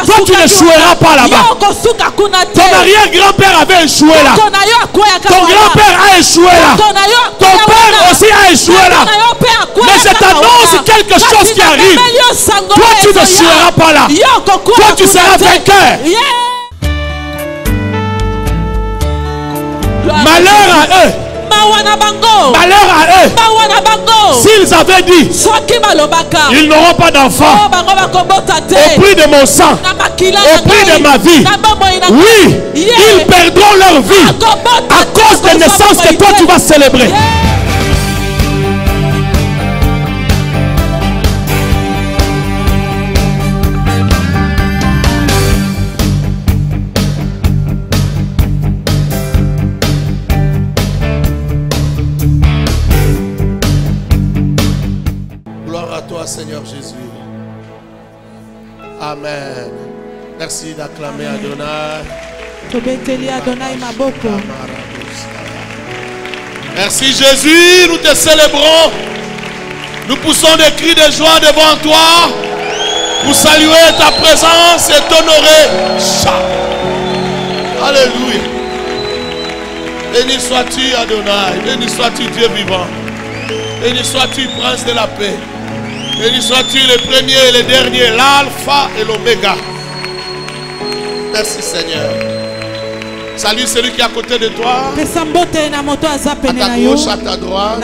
Toi, tu n'échoueras pas là-bas. Ton arrière-grand-père avait échoué là. Ton grand-père a échoué là. Ton père aussi a échoué là. Mais je t'annonce quelque chose qui arrive. Toi, tu ne seras pas là. Toi, tu seras vainqueur. Malheur à eux. Malheur à eux. S'ils avaient dit ils n'auront pas d'enfants au prix de mon sang, au prix de ma vie, oui, ils perdront leur vie à cause des naissances que toi tu vas célébrer. Seigneur Jésus. Amen. Merci d'acclamer Adonai. Merci Jésus, nous te célébrons. Nous poussons des cris de joie devant toi pour saluer ta présence et t'honorer. Alléluia. Béni sois-tu Adonai, béni sois-tu Dieu vivant. Béni sois-tu Prince de la paix. Béni sois-tu le premier et le dernier, l'alpha et l'oméga. Merci Seigneur. Salut celui qui est à côté de toi. À ta gauche, à ta droite.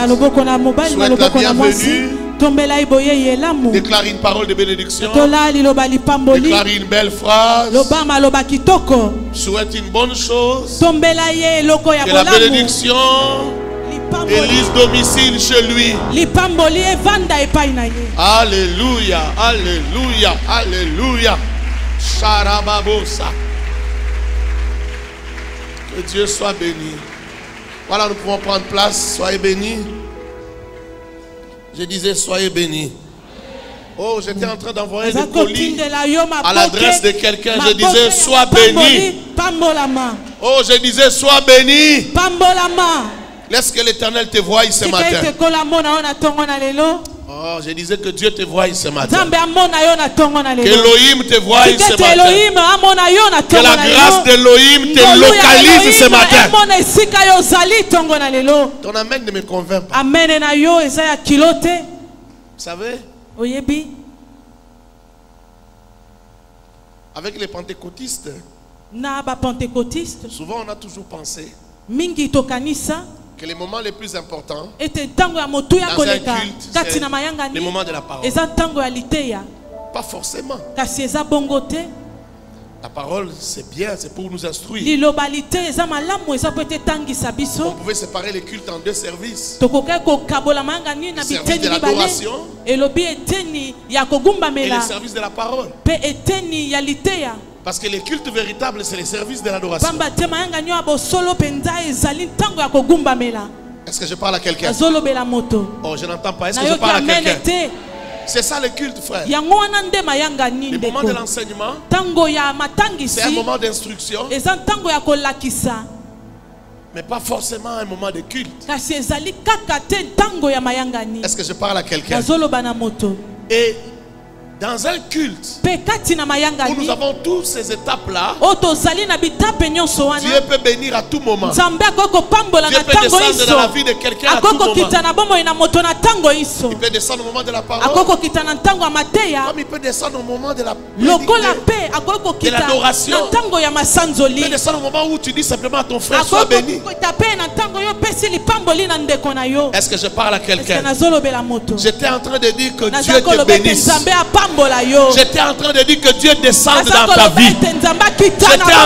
Souhaite la bienvenue. Déclare une parole de bénédiction. Déclare une belle phrase. Souhaite une bonne chose. Que la bénédiction élise domicile chez lui. Alléluia, alléluia, alléluia. Charababosa. Que Dieu soit béni. Voilà, nous pouvons prendre place. Soyez bénis. Je disais, soyez bénis. Oh, j'étais en train d'envoyer des colis à l'adresse de quelqu'un. Je disais, sois béni. Oh, je disais, sois béni. Laisse que l'Éternel te voie ce matin. Oh, je disais que Dieu te voie ce matin. Que Elohim te voie ce matin. Que la grâce d'Elohim te localise ce matin. Ton amen ne me convainc pas. Vous savez, avec les pentecôtistes, souvent on a toujours pensé que les moments les plus importants dans un culte, c'est le moment de la parole. Pas forcément. La parole, c'est bien, c'est pour nous instruire. On pouvait séparer les cultes en deux services. Le service de l'adoration et le service de la parole. Parce que les cultes véritables, c'est les services de l'adoration. Est-ce que je parle à quelqu'un? Oh, je n'entends pas. Est-ce que je parle à quelqu'un? C'est ça le culte, frère. Le moment de l'enseignement, c'est un moment d'instruction, mais pas forcément un moment de culte. Est-ce que je parle à quelqu'un? Et dans un culte où nous avons toutes ces étapes-là, Dieu peut bénir à tout moment. Dieu peut descendre dans la vie de quelqu'un à tout moment. Il peut descendre au moment de la parole, comme il peut descendre au moment de l'adoration. Il peut descendre au moment où tu dis simplement à ton frère, sois béni. Est-ce que je parle à quelqu'un? J'étais en train de dire que Dieu te bénisse. J'étais en train de dire que Dieu descende dans ta vie. J'étais en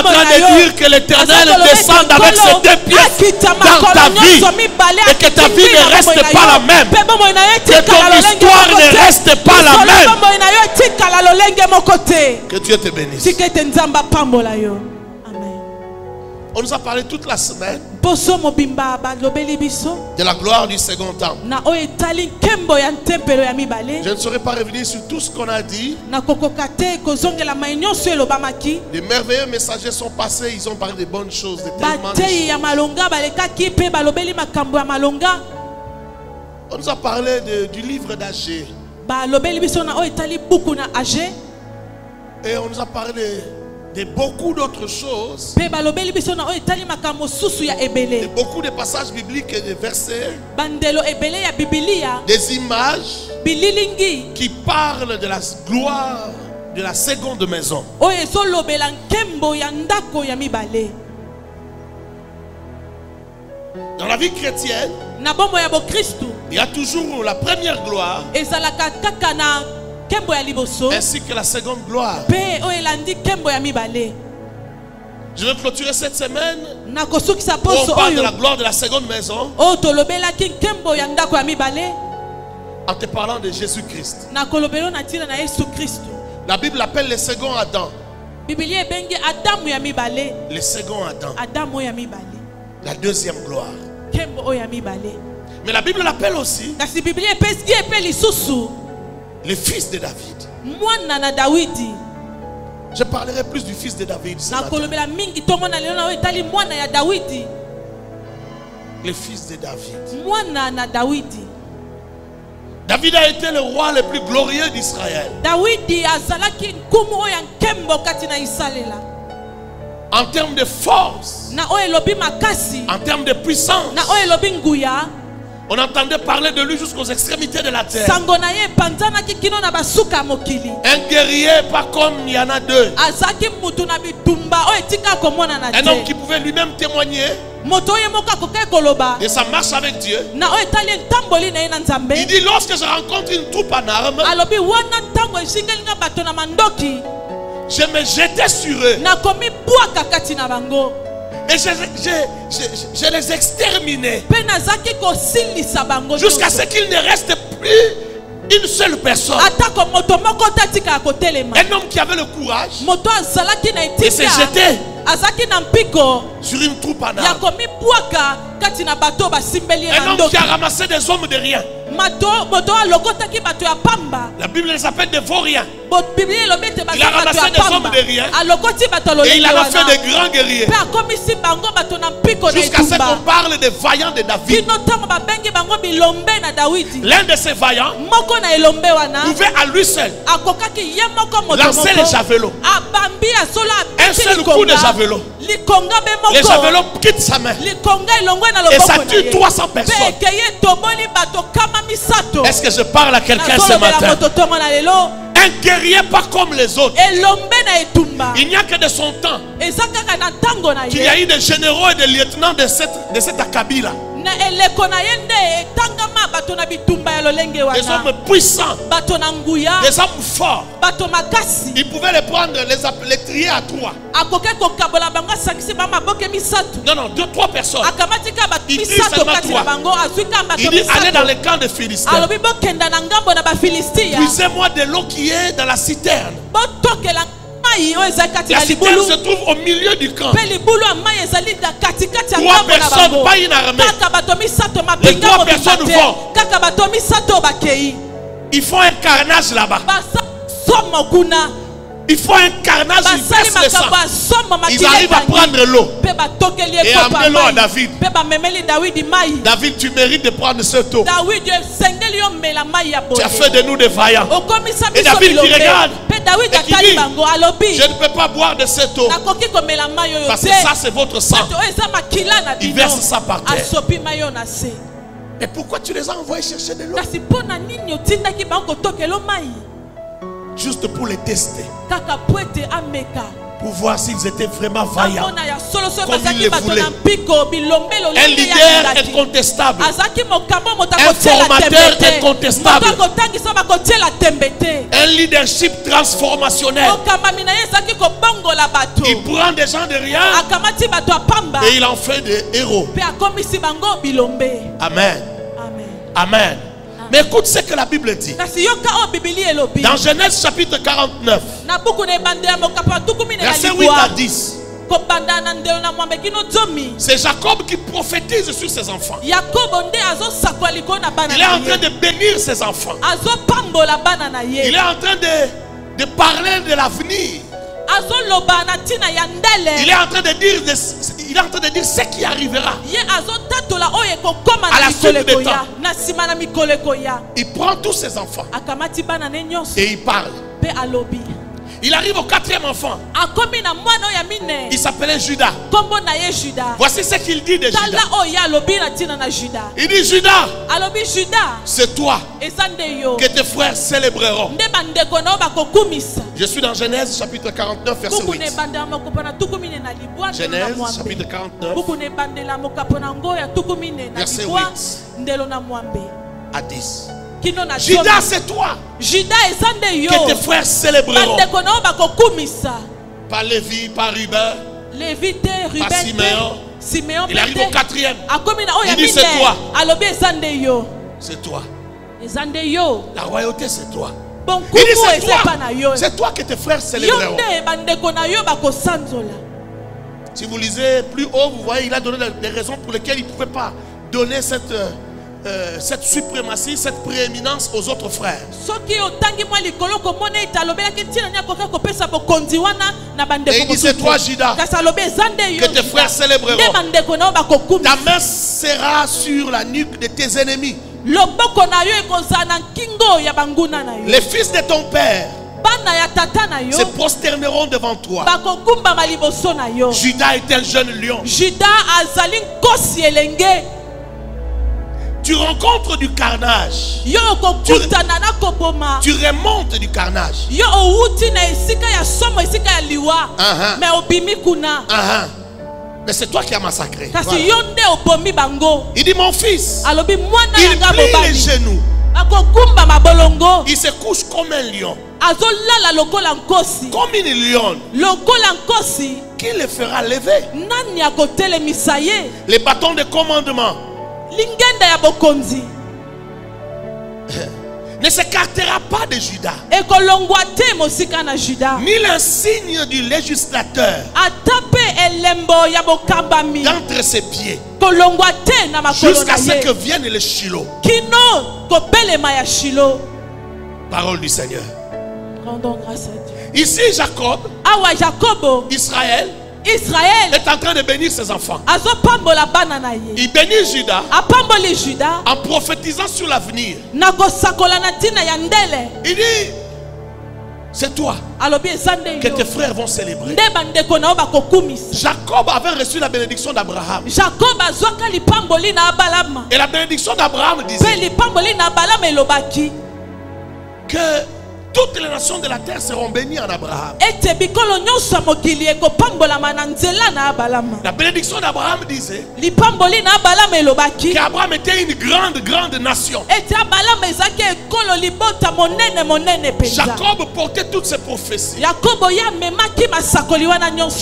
train de dire que l'Éternel descende avec ses deux pieds dans ta vie. Et que ta vie ne reste pas la même. Que ton histoire ne reste pas la même. Que Dieu te bénisse. On nous a parlé toute la semaine de la gloire du second temple. Je ne saurais pas revenir sur tout ce qu'on a dit. Les merveilleux messagers sont passés, ils ont parlé de bonnes choses, de tellement de choses. On nous a parlé du livre d'Agé. Et on nous a parlé de beaucoup d'autres choses. De beaucoup de passages bibliques et de versets. Des images qui parlent de la gloire de la seconde maison. Dans la vie chrétienne, il y a toujours la première gloire ainsi que la seconde gloire. Je vais clôturer cette semaine où on parle de la gloire de la seconde maison en te parlant de Jésus-Christ. La Bible appelle le second Adam. Le second Adam. La deuxième gloire. Mais la Bible l'appelle aussi le fils de David. Je parlerai plus du fils de David ce matin. Le fils de David. David a été le roi le plus glorieux d'Israël. En termes de force, en termes de puissance, on entendait parler de lui jusqu'aux extrémités de la terre. Un guerrier pas comme il y en a deux. Un homme qui pouvait lui-même témoigner de sa marche avec Dieu. Il dit, lorsque je rencontre une troupe en armes, je me jetais sur eux et je les exterminais jusqu'à ce qu'il ne reste plus une seule personne. Un homme qui avait le courage de se jeter sur une troupe en armes. Un homme qui a ramassé des hommes de rien. La Bible les appelle des vauriens. Il a ramassé des hommes de rien et il en a fait des grands guerriers jusqu'à ce qu'on parle des vaillants de David. L'un de ces vaillants pouvait à lui seul lancer les javelots. Un seul coup de javelot, les javelots quittent sa main et ça tue 300 personnes. Est-ce que je parle à quelqu'un ce matin? Un guerrier pas comme les autres. Il n'y a que de son temps qu'il y a eu des généraux et des lieutenants de cette acabit-là. Des hommes puissants, des hommes forts. Ils pouvaient les prendre, les trier à trois. Non, 2-3 personnes. Il dit seulement 3. Il dit allez dans le camp de Philistins. Puisez-moi de l'eau qui est dans la citerne. La citerne se trouve au milieu du camp. 3 personnes, pas une armée. Les 3 personnes vont. Ils font un carnage là-bas. Ils font un carnage, ils versent le sang. Ils arrivent à prendre l'eau et amener l'eau à David. David, tu mérites de prendre cette eau. Tu as fait de nous des vaillants. Et David qui regarde et qui dit, je ne peux pas boire de cette eau parce que ça c'est votre sang. Il verse ça par terre. Et pourquoi tu les as envoyés chercher de l'eau? Juste pour les tester, pour voir s'ils étaient vraiment vaillants comme ils le voulaient. Un leader incontestable, un formateur incontestable, un leadership transformationnel. Il prend des gens de rien et il en fait des héros. Amen. Amen. Mais écoute ce que la Bible dit. Dans Genèse chapitre 49, versets 8 à 10. C'est Jacob qui prophétise sur ses enfants. Il est en train de bénir ses enfants. Il est en train de parler de l'avenir. Il est en train de dire ce qui arrivera à la suite des temps. Il prend tous ses enfants et il parle. Il arrive au 4e enfant. Il s'appelait Judas. Voici ce qu'il dit de Judas. Il dit Judas, c'est toi que tes frères célébreront. Je suis dans Genèse chapitre 49 verset 8. Genèse chapitre 49 verset 8 à 10. Judas, c'est toi que tes frères célébreront. Par Lévi, par Ruben, par Siméon. Il arrive au 4e. Il dit c'est toi. C'est toi. La royauté c'est toi. Il dit c'est toi. C'est toi que tes frères célébreront. Si vous lisez plus haut, vous voyez, il a donné des raisons pour lesquelles il ne pouvait pas donner cette suprématie, cette prééminence aux autres frères. Et il dit c'est toi Judas que tes frères célébreront. Ta main sera sur la nuque de tes ennemis. Les fils de ton père se prosterneront devant toi. Judas est un jeune lion. Tu rencontres du carnage. Tu remontes du carnage. Mais c'est toi qui as massacré. Voilà. Il dit mon fils, il plie les genoux. Il se couche comme un lion. Comme une lionne. Qui le fera lever? Les bâtons de commandement ne s'écartera pas de Judas, ni l'insigne du législateur d'entre ses pieds, jusqu'à ce que vienne le Shiloh. Parole du Seigneur. Rendons grâce à Dieu. Ici Jacob, Israël est en train de bénir ses enfants. Il bénit Judas en prophétisant sur l'avenir. Il dit c'est toi que tes frères vont célébrer. Jacob avait reçu la bénédiction d'Abraham. Et la bénédiction d'Abraham disait que toutes les nations de la terre seront bénies en Abraham. La bénédiction d'Abraham disait qu'Abraham était une grande nation. Jacob portait toutes ces prophéties.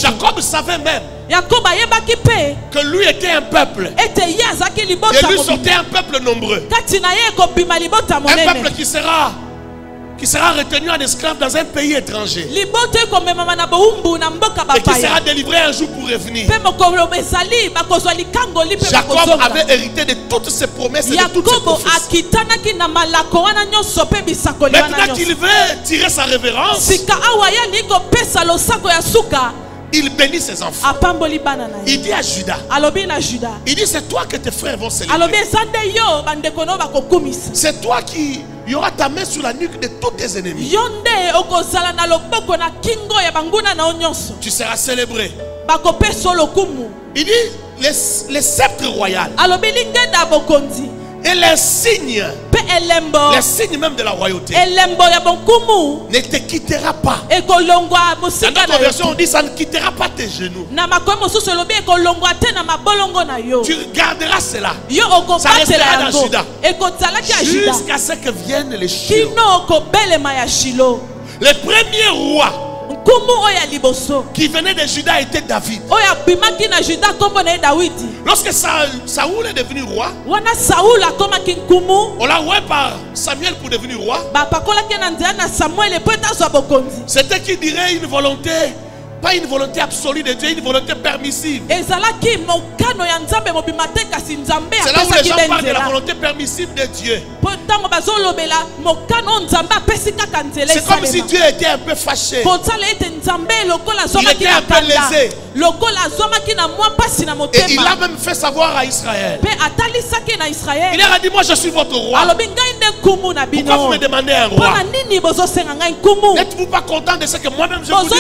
Jacob savait même que lui était un peuple. Et lui sortait un peuple nombreux. Un peuple qui sera retenu en esclave dans un pays étranger. Et qui sera délivré un jour pour revenir. Jacob avait hérité de toutes ces promesses et de toutes ces prophéties. Maintenant qu'il veut tirer sa révérence, il bénit ses enfants. Il dit à Judas, il dit c'est toi que tes frères vont célébrer. C'est toi qui y aura ta main sur la nuque de tous tes ennemis. Tu seras célébré. Il dit les sceptres royaux et les signes même de la royauté ne te quittera pas. Dans notre version on dit ça ne quittera pas tes genoux. Tu garderas cela. Ça restera dans Judas jusqu'à ce que vienne les Shiloh. Le premier roi qui venait de Juda était David. Lorsque Saoul est devenu roi, on l'a envoyé par Samuel pour devenir roi. C'était qui dirait une volonté, pas une volonté absolue de Dieu, une volonté permissive. C'est là où les gens parlent de la volonté permissive de Dieu. C'est comme si Dieu était un peu fâché. Il était un peu lésé Et il a même fait savoir à Israël. Il leur a dit, moi je suis votre roi. Pourquoi vous me demandez un roi? N'êtes-vous pas content de ce que moi-même je vous dis?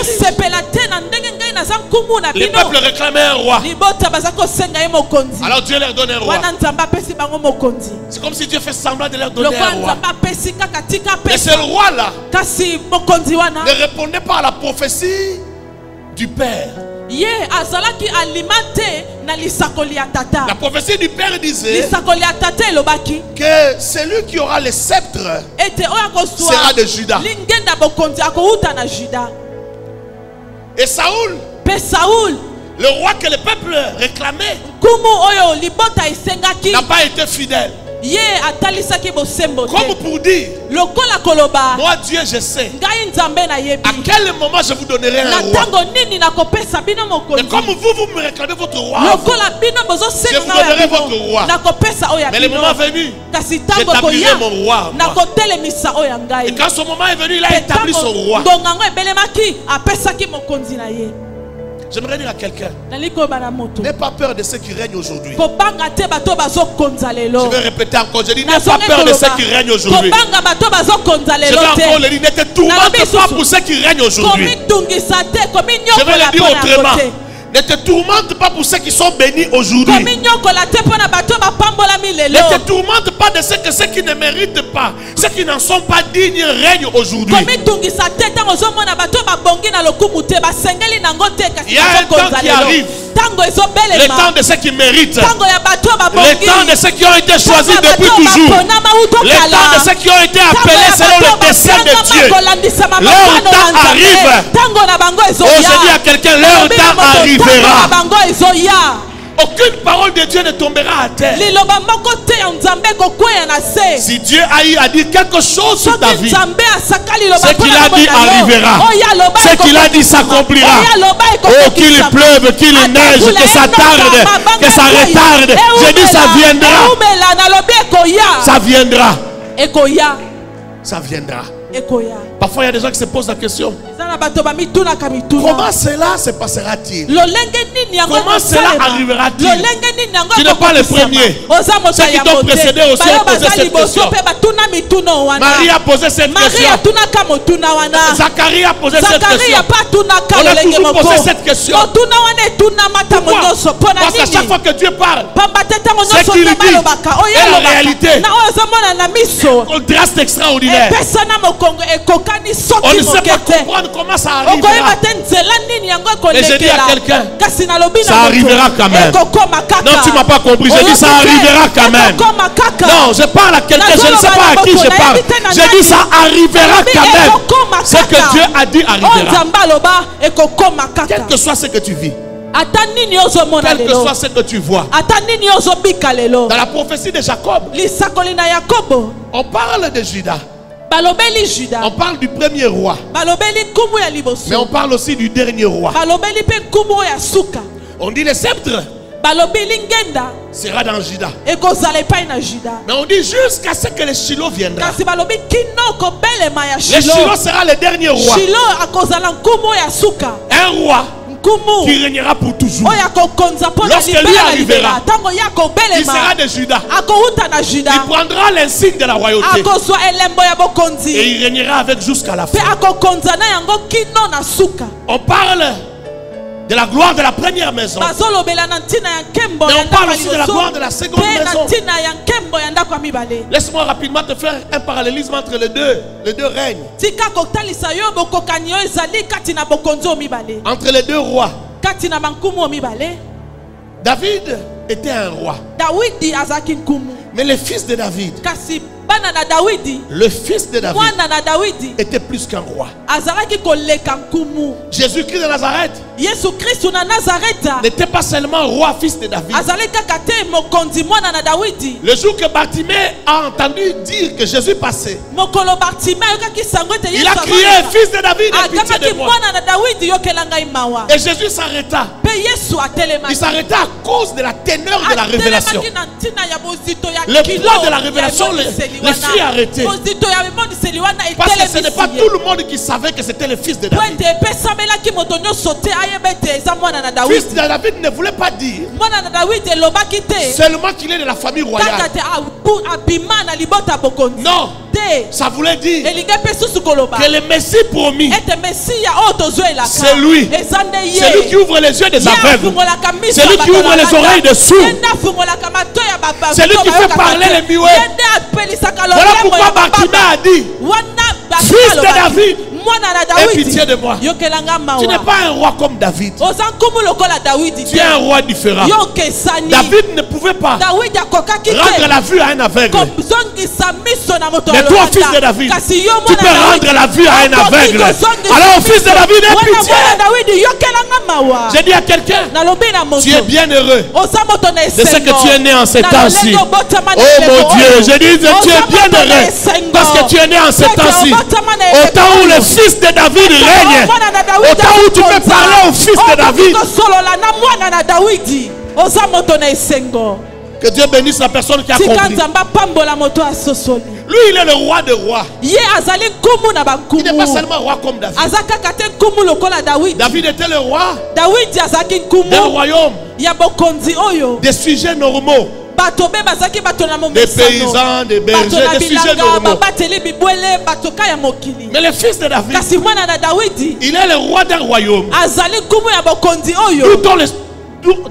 Les peuples réclamaient un roi. Alors Dieu leur donne un roi. C'est comme si Dieu fait semblant de leur donner un roi. Et ce roi-là ne répondait pas à la prophétie du Père. La prophétie du Père disait que celui qui aura le sceptre sera de Juda. Et Saoul, le roi que le peuple réclamait, n'a pas été fidèle. Comme pour dire, moi Dieu je sais à quel moment je vous donnerai un roi. Et comme vous me réclamez votre roi, je vous donnerai votre roi. Mais le moment est venu, j'établirai mon roi. Et quand ce moment est venu, il a établi son roi. J'aimerais dire à quelqu'un, n'aie pas peur de ceux qui règnent aujourd'hui. Je vais répéter encore, je dis, n'aie pas peur de ceux qui règnent aujourd'hui. Je vais encore le dire, ne te tourmente pas pour ceux qui règnent aujourd'hui. Je vais le dire autrement. Ne te tourmente pas pour ceux qui sont bénis aujourd'hui. Ne te tourmente pas de ceux qui ne méritent pas, ceux qui n'en sont pas dignes règnent aujourd'hui. Il y a un temps qui arrive. Le temps de ceux qui méritent. Le temps de ceux qui ont été choisis depuis toujours. Le temps de ceux qui ont été appelés selon le dessein de Dieu. Leur temps arrive. Oh, je dis à quelqu'un, leur temps arrivera. Aucune parole de Dieu ne tombera à terre. Si Dieu a dit quelque chose sur ta vie, ce qu'il a dit arrivera. Ce qu'il a dit s'accomplira. Oh, qu'il pleuve, qu'il neige, que ça tarde, que ça retarde. Je dis ça viendra. Ça viendra. Ça viendra. Parfois il y a des gens qui se posent la question, comment cela se passera-t-il? Comment cela arrivera-t-il? Tu n'es pas le premier. Ceux qui t'ont précédé aussi ont posé cette question. Marie a posé cette question. Zacharie a posé cette question. On a toujours posé cette question. Pourquoi? Parce qu'à chaque fois que Dieu parle, ce qu'il dit est la réalité. Un contraste extraordinaire. On ne sait pas comprendre comment ça arrivera. Mais je dis à quelqu'un, ça arrivera quand même. Non, tu ne m'as pas compris. Je dis ça arrivera quand même. Non, je parle à quelqu'un, je ne sais pas à qui je parle. Je dis ça arrivera quand même. Ce que Dieu a dit arrivera. Quel que soit ce que tu vis, quel que soit ce que tu vois, dans la prophétie de Jacob, on parle de Judas. On parle du premier roi, mais on parle aussi du dernier roi. On dit le sceptre sera dans Juda, mais on dit jusqu'à ce que le Shiloh viendra. Le Shiloh sera le dernier roi, un roi qui régnera pour toujours. Lorsque lui arrivera, il sera de Juda. Il prendra l'insigne de la royauté et il régnera avec jusqu'à la fin. On parle de la gloire de la première maison, mais on parle aussi de la gloire de la seconde maison. Laisse-moi rapidement te faire un parallélisme entre les deux règnes, entre les deux rois. David était un roi, mais le fils de David, était plus qu'un roi. Jésus-Christ de Nazareth n'était pas seulement roi, fils de David. Le jour que Bartimée a entendu dire que Jésus passait, il a crié, fils de David, aie pitié de moi. Et Jésus s'arrêta. Il s'arrêta à cause de la teneur de la révélation. Le poids de la révélation le fit arrêter. Parce que ce n'est pas tout le monde qui savait que c'était le fils de David. Fils de David ne voulait pas dire seulement qu'il est de la famille royale. Non. Ça voulait dire que le Messie promis, c'est lui. C'est lui qui ouvre les yeux des aveugles. C'est lui qui ouvre les oreilles des sourds. C'est lui qui fait parler les muets. Voilà pourquoi Bartimée a dit, fils de David, aie pitié de moi. Tu n'es pas un roi comme David. Tu es un roi différent. David ne pouvait pas rendre la vue à un aveugle. Mais toi, fils de David, tu peux rendre la vue à un aveugle. Alors, fils de David, aie pitié. J'ai dit à quelqu'un, tu es bien heureux de ce que tu es né en ces temps-ci. Oh mon Dieu, j'ai dit, tu es bien heureux parce que tu es né en ces temps-ci. Au temps où le fils de David règne, au temps où tu peux parler au fils de David. Que Dieu bénisse la personne qui a compris. Lui, il est le roi des rois. Il n'est pas seulement roi comme David. David était le roi d'un royaume, des sujets normaux, des paysans, des bergers, des sujets normaux. Mais le fils de David, il est le roi d'un royaume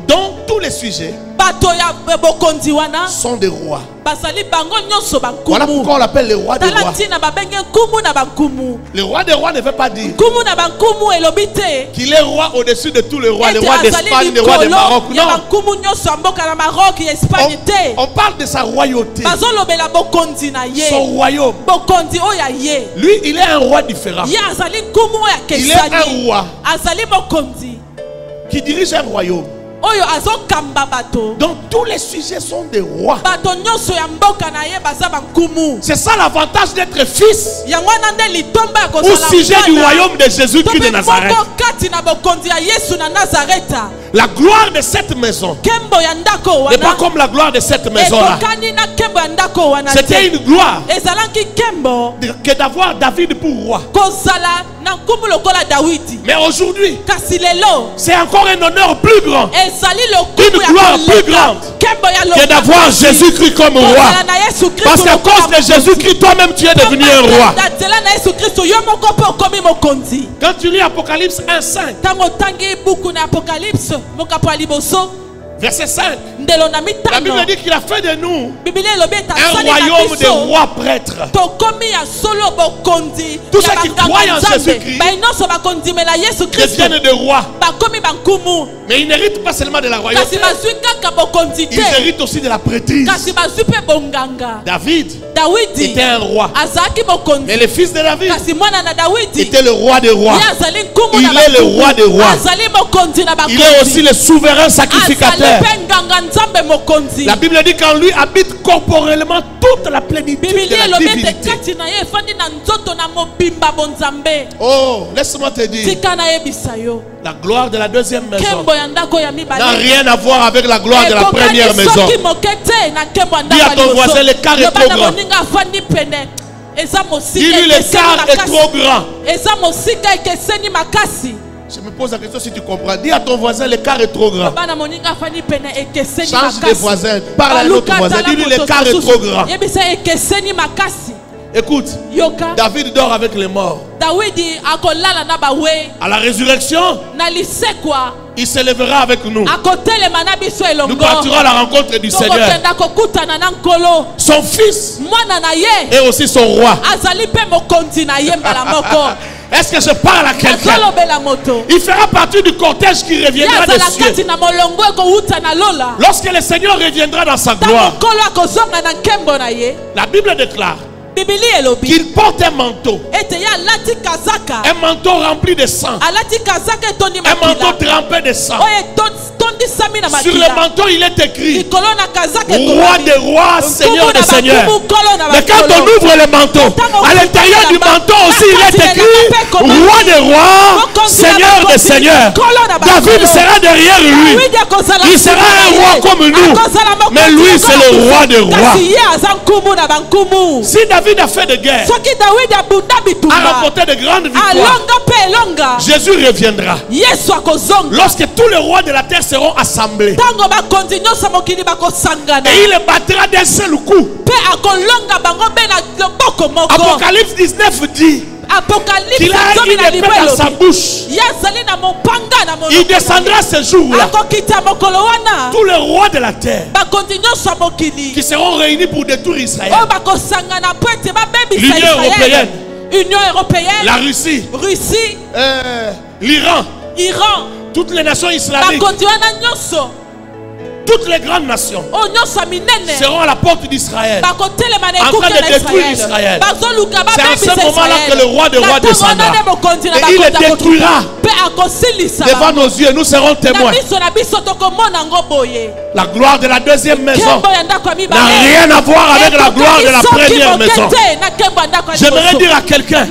dont tous les sujets sont des rois. Voilà pourquoi on l'appelle le roi des rois. Le roi des rois ne veut pas dire qu'il est roi au-dessus de tous les rois, le roi d'Espagne, le roi de Maroc. Non. On parle de sa royauté, son royaume. Lui, il est un roi différent. Il est un roi qui dirige un royaume. Donc tous les sujets sont des rois. C'est ça l'avantage d'être fils ou sujet du royaume de Jésus-Christ de Nazareth. La gloire de cette maison n'est pas comme la gloire de cette maison-là. C'était une gloire que d'avoir David pour roi. Mais aujourd'hui, c'est encore un honneur plus grand, une gloire plus grande que d'avoir Jésus-Christ comme roi. Parce qu'à cause de Jésus-Christ, toi-même tu es devenu un roi. Quand tu lis Apocalypse 1:5, verset 5, la Bible dit qu'il a fait de nous un royaume de rois prêtres. Tous ceux qui croient en Jésus-Christ deviennent des rois. Mais ils n'héritent pas seulement de la royauté, ils héritent aussi de la prêtrise. David était un roi, mais le fils de David était le roi des rois. Il est le roi des rois. Il est aussi le souverain sacrificateur. La Bible dit qu'en lui habite corporellement toute la plénitude de la divinité. Oh, laisse-moi te dire, la gloire de la deuxième maison n'a rien à voir avec la gloire de la première maison. Dis à ton voisin, l'écart est trop grand. Dis-lui, l'écart est trop grand. Je me pose la question si tu comprends. Dis à ton voisin, l'écart est trop grand. Change de voisin. Parle à l'autre voisin. Dis-lui, l'écart est trop grand. Écoute, David dort avec les morts. À la résurrection, il se lèvera avec nous. Nous partirons à la rencontre du Seigneur. Son fils est aussi son roi. Est-ce que je parle à quelqu'un? Il fera partie du cortège qui reviendra des cieux. Lorsque le Seigneur reviendra dans sa gloire, la Bible déclare qu'il porte un manteau. Un manteau rempli de sang. Un manteau trempé de sang. Sur le manteau il est écrit roi des rois, seigneur des seigneurs. Mais quand on ouvre le manteau, à l'intérieur du manteau aussi il est écrit roi des rois, seigneur des seigneurs. David sera derrière lui. Il sera un roi comme nous. Mais lui c'est le roi des rois. Si David David a fait des guerres, a remporté de grandes victoires. Jésus reviendra lorsque tous les rois de la terre seront assemblés. Et il les battra d'un seul coup. Apocalypse 19 dit qu'il a une épée dans sa bouche. Il descendra ce jour-là. Tous les rois de la terre qui seront réunis pour détruire Israël. L'Union européenne, la Russie, l'Iran, toutes les nations islamiques, toutes les grandes nations seront à la porte d'Israël en train de détruire Israël. C'est à ce moment-là que le roi des rois descendra et il les détruira devant nos yeux. Nous serons témoins. La gloire de la deuxième maison n'a rien à voir avec la gloire de la première maison. J'aimerais dire à quelqu'un,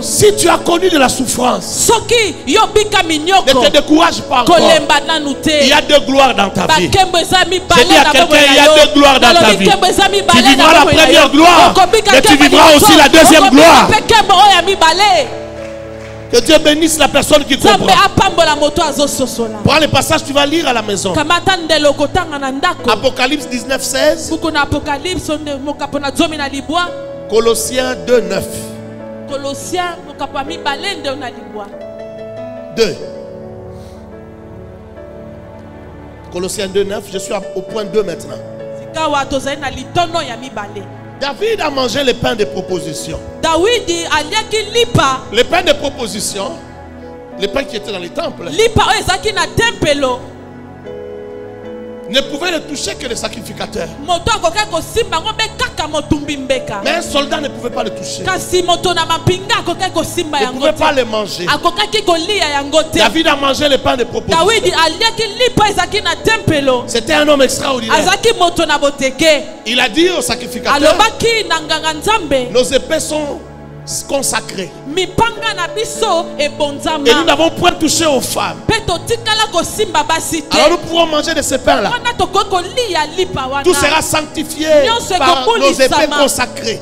si tu as connu de la souffrance, ne te décourage pas encore. Il y a deux gloires dans ta vie. J'ai dit à quelqu'un, il y a deux gloires dans ta vie. Tu vivras la première gloire, mais tu vivras aussi la deuxième gloire. Que Dieu bénisse la personne qui comprend. Prends le passage, tu vas lire à la maison. Apocalypse 19, 16. Colossiens 2, 9. 2. Colossiens 2, 9. Je suis au point 2 maintenant. David a mangé le pain de proposition. Le pain de proposition, le pain qui était dans les temples, ne pouvait le toucher que le sacrificateur. Mais un soldat ne pouvait pas le toucher. Il ne pouvait pas le manger. David a mangé le pain de proposition. C'était un homme extraordinaire. Il a dit au sacrificateur, nos épées sont consacrées et nous n'avons point touché aux femmes. Alors nous pouvons manger de ce pain là. Tout sera sanctifié par nos épées consacrées.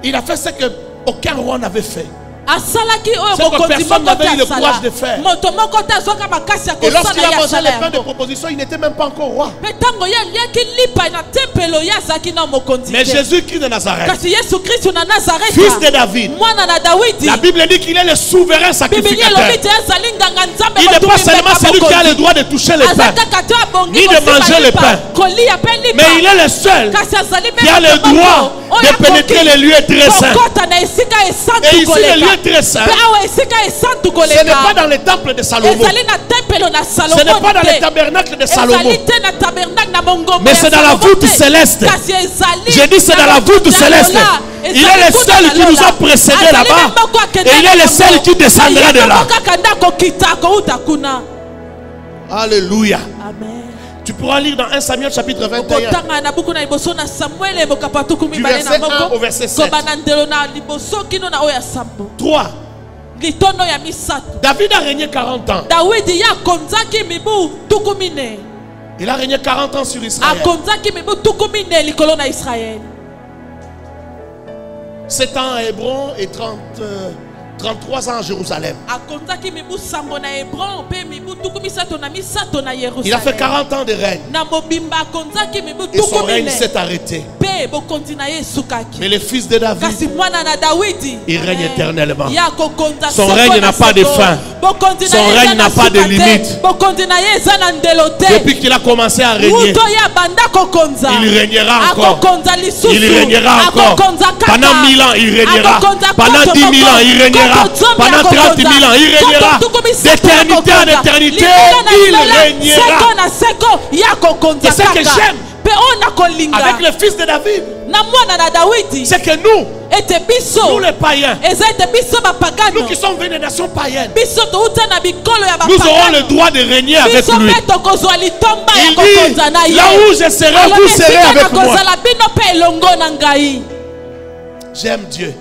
Il a fait ce que aucun roi n'avait fait. Ce que personne n'avait eu le courage de faire. Et lorsqu'il a mangé le pain de proposition, il n'était même pas encore roi. Mais Jésus-Christ de Nazareth, fils de David, la Bible dit qu'il est le souverain sacrificateur. Il n'est pas seulement celui qui a le droit de toucher le pain, ni de manger le pain, mais il est le seul qui a le droit de pénétrer les lieux très saints. Et ici, le lieu très saint, ce n'est pas dans le temple de Salomon, ce n'est pas dans le tabernacle de Salomon, mais c'est dans la voûte céleste. J'ai dit c'est dans la voûte céleste. Il est le seul qui nous a précédés là-bas et il est le seul qui descendra de là. Alléluia. Tu pourras lire dans 1 Samuel chapitre 21 du verset 1 au verset 7. 3. David a régné 40 ans. Il a régné 40 ans sur Israël. 7 ans à Hébron et 33 ans à Jérusalem. Il a fait 40 ans de règne. Et son règne s'est arrêté. Mais le fils de David, il règne éternellement. Son règne n'a pas de fin. Son règne n'a pas de limite. Depuis qu'il a commencé à régner, il régnera encore. Il régnera encore. Pendant 1000 ans, il régnera. Pendant 10 000 ans, il régnera. Pendant 30 000 ans, il régnera. D'éternité en éternité, il régnera. C'est ce que j'aime avec le fils de David. C'est que nous les païens, nous qui sommes venus des nations païennes, nous aurons le droit de régner avec lui. Il dit, là où je serai, vous serez avec moi. J'aime Dieu.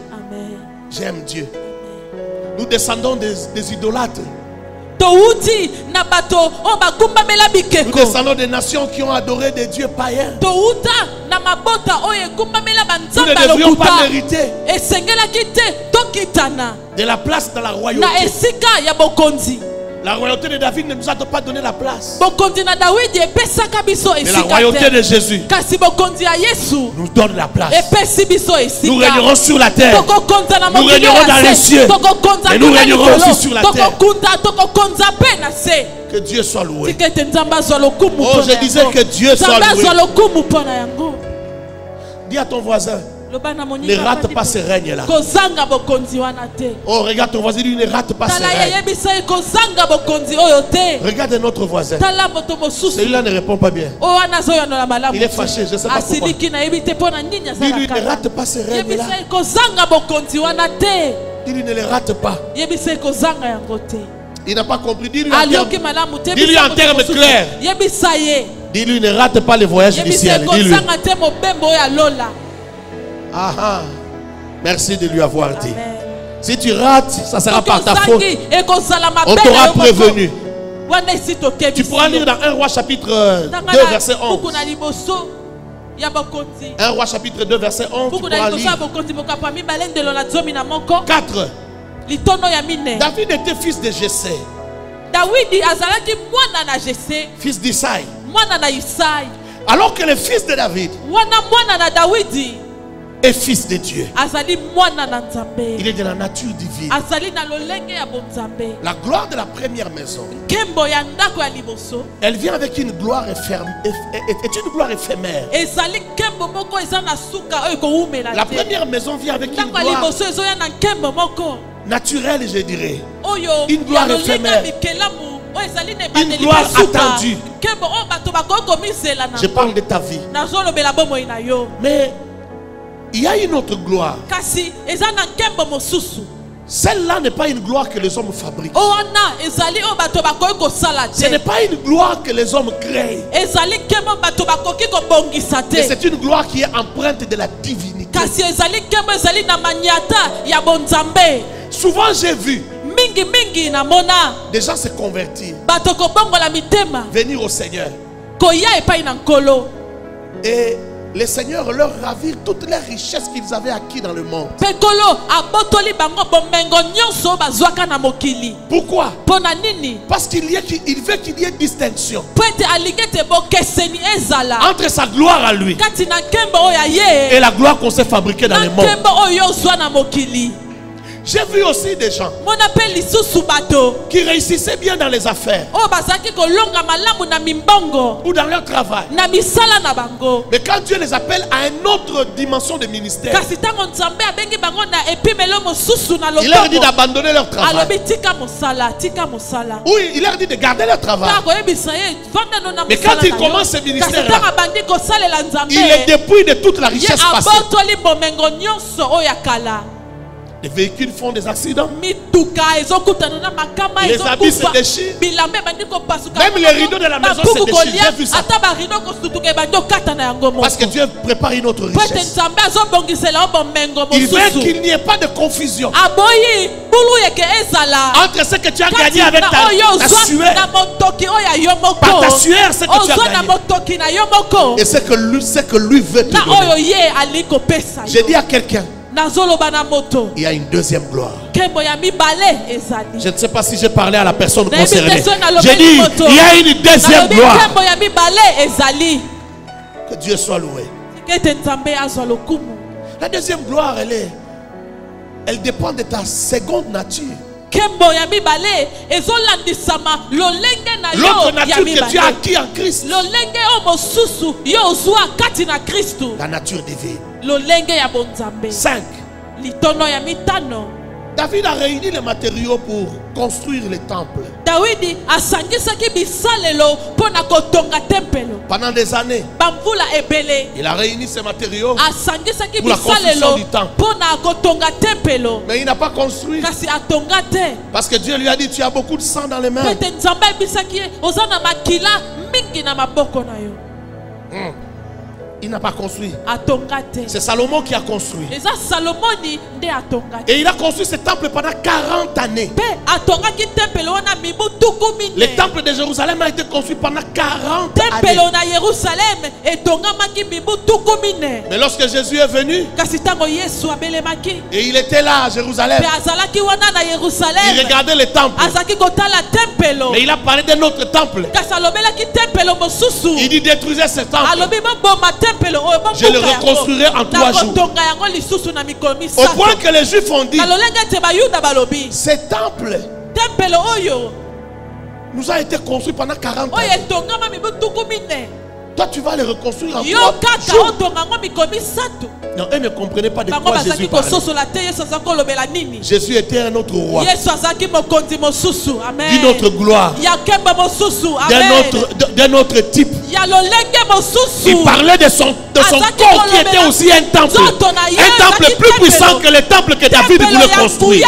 J'aime Dieu. Nous descendons des idolâtres. Nous descendons des nations qui ont adoré des dieux païens. Nous ne devrions pas mériter de la place dans la royauté. La royauté de David ne nous a pas donné la place. Mais la royauté de Jésus nous donne la place. Nous régnerons sur la terre. Nous régnerons dans les cieux. Et nous régnerons aussi sur la terre. Que Dieu soit loué. Oh, je disais que Dieu soit loué. Dis à ton voisin, ne rate pas ce règne-là. Oh, regarde ton voisin, il ne rate pas ce règne. Regarde notre voisin. Celui-là ne répond pas bien. Il est fâché, je ne sais pas pourquoi. Dis-lui, ne rate pas ce règne-là. Dis-lui, ne le rate pas. Il n'a pas compris. Dis-lui en termes clairs. Dis-lui, ne rate pas le voyage du ciel. Dis-lui. Ah, merci de lui avoir dit. Amen. Si tu rates, ça sera par ta faute. On t'aura prévenu. Tu pourras lire dans 1 Roi chapitre 2 verset 11. 1 Roi chapitre 2 verset 11. Tu pourras lire. 4. David était fils de Jessé, fils d'Isaïe. Alors que le fils de David est fils de Dieu. Il est de la nature divine. La gloire de la première maison, elle vient avec une gloire éphémère. La première maison vient avec une gloire naturelle, je dirais. Une gloire éphémère. Une gloire attendue. Je parle de ta vie. Mais il y a une autre gloire. Celle-là n'est pas une gloire que les hommes fabriquent. Ce n'est pas une gloire que les hommes créent. Mais c'est une gloire qui est empreinte de la divinité. Souvent j'ai vu des gens se convertir, venir au Seigneur, et le Seigneur leur ravire toutes les richesses qu'ils avaient acquises dans le monde. Pourquoi? Parce qu'il veut qu'il y ait distinction entre sa gloire à lui et la gloire qu'on s'est fabriquée dans le monde. J'ai vu aussi des gens qui réussissaient bien dans les affaires ou dans leur travail. Mais quand Dieu les appelle à une autre dimension de ministère, il leur dit d'abandonner leur travail. Oui, il leur dit de garder leur travail. Mais quand ils commencent ce ministère-là, il les dépouille de toute la richesse passée. Les véhicules font des accidents. Les habits se déchirent. Même les rideaux de la maison se déchirent. J'ai vu ça. Parce que Dieu prépare une autre richesse. Il veut qu'il n'y ait pas de confusion entre ce que tu as gagné avec ta sueur, par ta sueur, ce que tu as gagné, et ce que lui veut te donner. J'ai dit à quelqu'un, il y a une deuxième gloire. Je ne sais pas si j'ai parlé à la personne concernée. J'ai dit, il y a une deuxième gloire. Que Dieu soit loué. La deuxième gloire, elle dépend de ta seconde nature. L'autre nature que tu as acquis en Christ, la nature divine. 5. David a réuni les matériaux pour construire le temple. Pendant des années, il a réuni ces matériaux pour la construction du temple. Mais il n'a pas construit parce que Dieu lui a dit, tu as beaucoup de sang dans les mains. Il n'a pas construit. C'est Salomon qui a construit. Et il a construit ce temple pendant 40 années. Le temple de Jérusalem a été construit pendant 40 années. Mais lorsque Jésus est venu, et il était là à Jérusalem, il regardait le temple. Mais il a parlé d'un autre temple. Il dit détruisez ce temple. Je le reconstruirai en 3 jours. Au point que les Juifs ont dit, ce temple nous a été construit pendant 40 années. Toi, tu vas le reconstruire en 3 jours. Non, eux ne comprenaient pas de quoi Jésus parlait. Jésus était un autre roi, d'une autre gloire, d'un autre type. Il parlait de son corps qui était aussi un temple plus puissant que le temple que David voulait construire.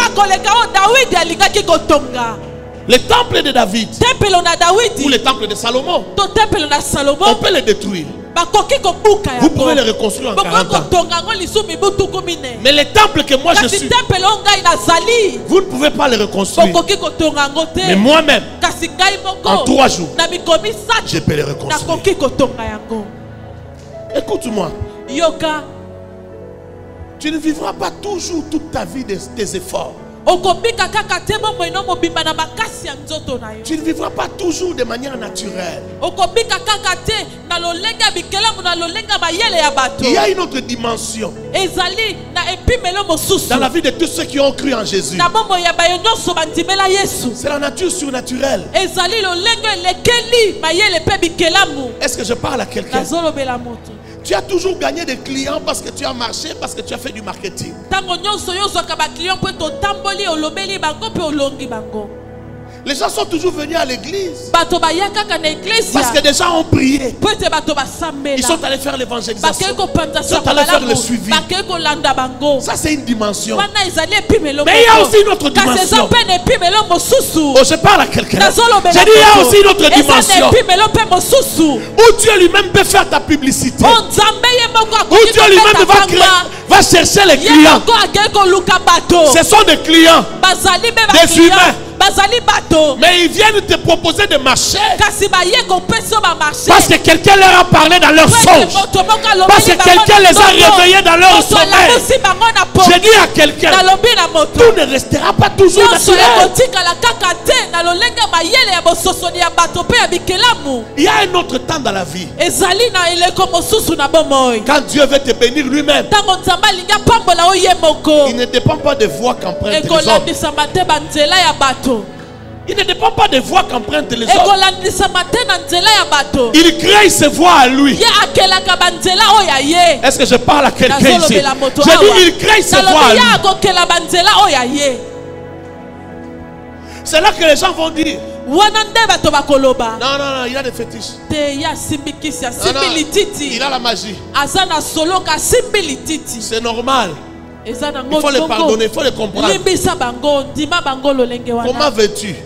Le temple de David ou le temple de Salomon, on peut le détruire. Vous pouvez le reconstruire en 40 ans. Mais le temple que moi je suis, vous ne pouvez pas le reconstruire. Mais moi-même, en 3 jours, je peux le reconstruire. Écoute-moi. Tu ne vivras pas toujours toute ta vie des efforts. Tu ne vivras pas toujours de manière naturelle. Il y a une autre dimension dans la vie de tous ceux qui ont cru en Jésus. C'est la nature surnaturelle. Est-ce que je parle à quelqu'un? Tu as toujours gagné des clients parce que tu as marché, parce que tu as fait du marketing. Les gens sont toujours venus à l'église parce que des gens ont prié. Ils sont allés faire l'évangélisation. Ils sont allés faire le suivi. Ça, c'est une dimension. Mais il y a aussi une autre dimension. Oh, je parle à quelqu'un. J'ai dit, il y a aussi une autre dimension où Dieu lui-même peut faire ta publicité. Où Dieu lui-même va chercher les clients. Ce sont des clients, des humains. Mais ils viennent te proposer de marcher parce que quelqu'un leur a parlé dans leur songe, parce que quelqu'un les a réveillés dans leur sommeil. Je dis à quelqu'un, tout ne restera pas toujours naturel. Il y a un autre temps dans la vie. Quand Dieu veut te bénir lui-même, il ne dépend pas de voix qu'empruntent les hommes. Il ne dépend pas des voix qu'empruntent les hommes. Il crée ses voix à lui. Est-ce que je parle à quelqu'un ici? Je dis, il crée ses voix à lui. C'est là que les gens vont dire, non, il a des fétiches. Il a la magie. C'est normal. Il faut le pardonner, il faut le comprendre. Comment veux-tu?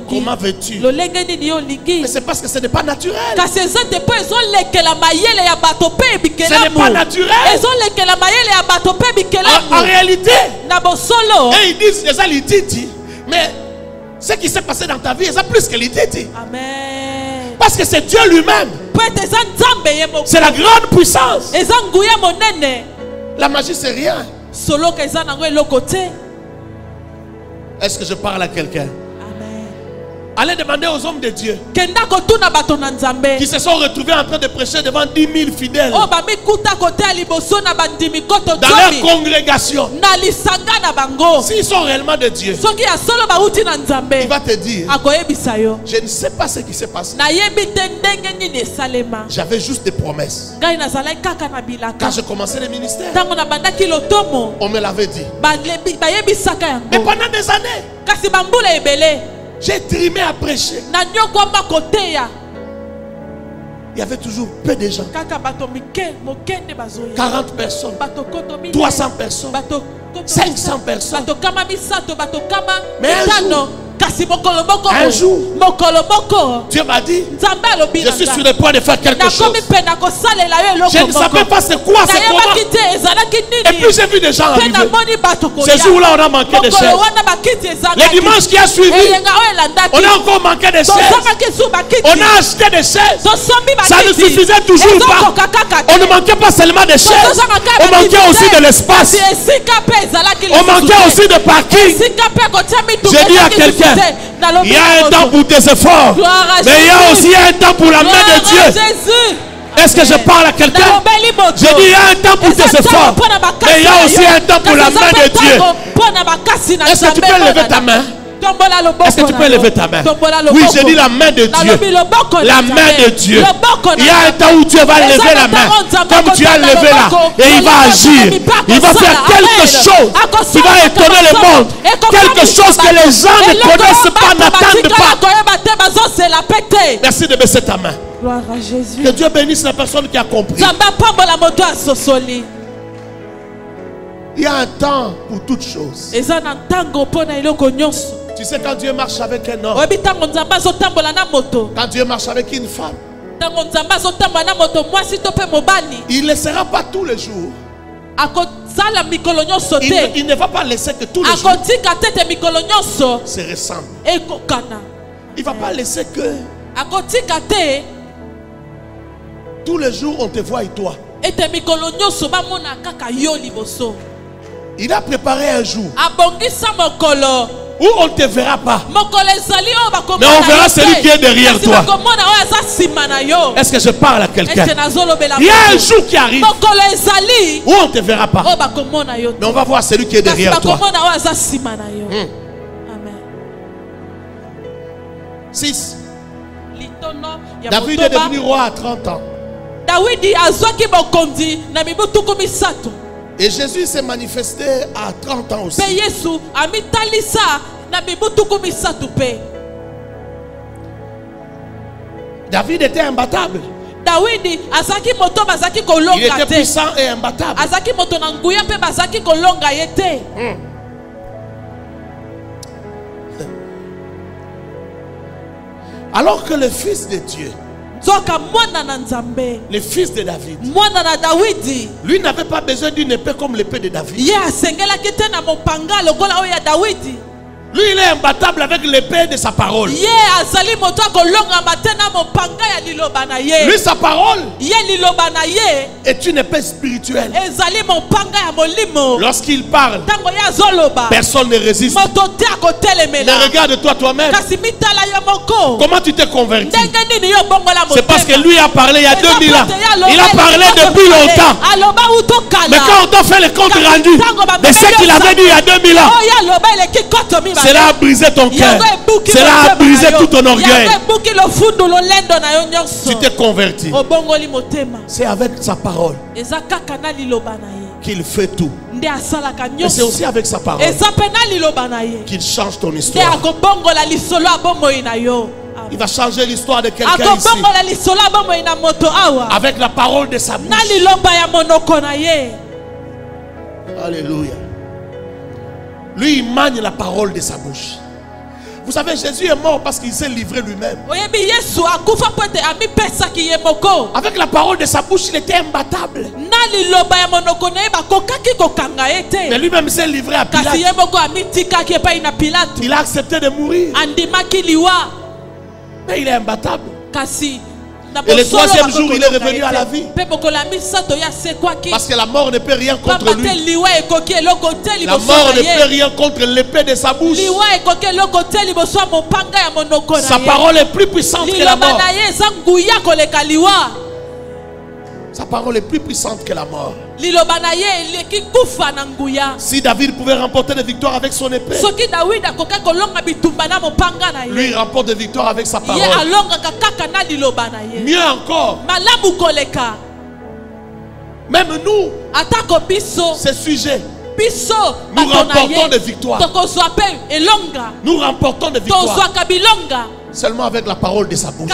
Comment veux-tu? Mais c'est parce que ce n'est pas naturel. Ce n'est pas naturel. En réalité, et ils disent les lititi, mais ce qui s'est passé dans ta vie, c'est plus que lititi. Parce que c'est Dieu lui-même. C'est la grande puissance. La magie, c'est rien. Est-ce que je parle à quelqu'un? Allez demander aux hommes de Dieu qui se sont retrouvés en train de prêcher devant 10 000 fidèles dans leur congregation. S'ils sont réellement de Dieu, il va te dire, je ne sais pas ce qui s'est passé. J'avais juste des promesses. Quand je commençais le ministère, on me l'avait dit. Mais pendant des années, j'ai trimé à prêcher. Il y avait toujours peu de gens. 40 personnes, 300 personnes, 500 personnes. Mais un jour, Un jour, Dieu m'a dit, je suis sur le point de faire quelque chose. Je ne savais pas c'est quoi, c'est comment. Et puis j'ai vu des gens arriver. Ce jour-là, on a manqué de chaises. Les dimanches qui a suivi, on a encore manqué de chaises. On a acheté des chaises. Ça ne suffisait toujours pas. On ne manquait pas seulement de chaises. On manquait aussi de l'espace. On manquait aussi de parking. J'ai dit à quelqu'un, il y a un temps pour tes efforts, mais il y a aussi un temps pour la main de Dieu. Est-ce que je parle à quelqu'un? J'ai dit il y a un temps pour tes efforts, mais il y a aussi un temps pour la main de Dieu. Est-ce que tu peux lever ta main? Est-ce que tu peux lever ta main? Oui, j'ai dit la main de Dieu. La main de Dieu. Il y a un temps où Dieu va lever la main, comme tu as levé là, et il va agir. Il va faire quelque chose qui va étonner le monde. Quelque chose que les gens ne connaissent pas, n'attendent pas. Merci de baisser ta main. Gloire à Jésus. Que Dieu bénisse la personne qui a compris. Il y a un temps pour toutes choses. Tu sais, quand Dieu marche avec un homme, quand Dieu marche avec une femme, il ne le sera pas tous les jours. Il ne va pas laisser que tous les jours se ressemblent. Il ne va pas laisser que tous les jours on te voit et toi. Il a préparé un jour où on ne te verra pas, mais on verra celui qui est derrière toi. Est-ce que je parle à quelqu'un? Il y a un jour qui arrive où on ne te verra pas, mais on va voir celui qui est derrière toi. 6. David est devenu roi à 30 ans. Et Jésus s'est manifesté à 30 ans aussi. David était imbattable. Il était puissant et imbattable. Alors que le fils de Dieu, le fils de David, lui n'avait pas besoin d'une épée comme l'épée de David. Lui, il est imbattable avec l'épée de sa parole. Lui, sa parole est une épée spirituelle. Lorsqu'il parle, personne ne résiste. Mais regarde-toi toi-même. Comment tu t'es converti? C'est parce que lui a parlé il y a 2000 ans. Il a parlé depuis longtemps. Mais quand on t'a fait le compte rendu de ce qu'il avait dit il y a 2000 ans, cela a brisé ton cœur. Cela a brisé tout ton orgueil. Tu t'es converti. C'est avec sa parole qu'il fait tout. Et c'est aussi avec sa parole qu'il change ton histoire. Il va changer l'histoire de quelqu'un ici avec la parole de sa bouche. Alléluia. Lui, il manie la parole de sa bouche. Vous savez, Jésus est mort parce qu'il s'est livré lui-même. Avec la parole de sa bouche, il était imbattable. Mais lui-même s'est livré à Pilate. Il a accepté de mourir. Mais il est imbattable. Et le troisième jour, il est revenu à la vie. Parce que la mort ne peut rien contre lui. La mort ne peut rien contre l'épée de sa bouche. Sa parole est plus puissante que la mort. Sa parole est plus puissante que la mort. Si David pouvait remporter des victoires avec son épée, lui il remporte des victoires avec sa parole. Mieux encore, même nous, ce sujet, nous remportons des victoires. Nous remportons des victoires. Seulement avec la parole de sa bouche.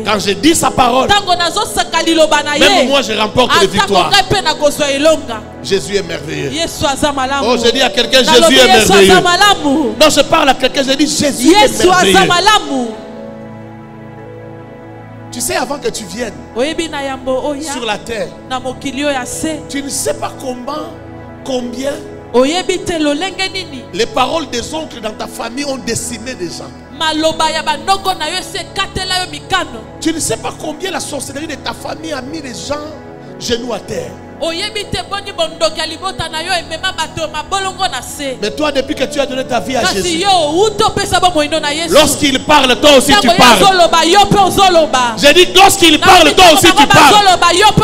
Quand je dis sa parole, même moi je remporte les victoires. Jésus est merveilleux. Oh, je dis à quelqu'un, Jésus est merveilleux. Non, je parle à quelqu'un, je dis Jésus est merveilleux. Tu sais, avant que tu viennes sur la terre, tu ne sais pas combien les paroles des oncles dans ta famille ont décimé des gens. Tu ne sais pas combien la sorcellerie de ta famille a mis les gens genoux à terre. Mais toi, depuis que tu as donné ta vie à Jésus, lorsqu'il parle, toi aussi tu parles. J'ai dit, lorsqu'il parle, toi aussi tu parles.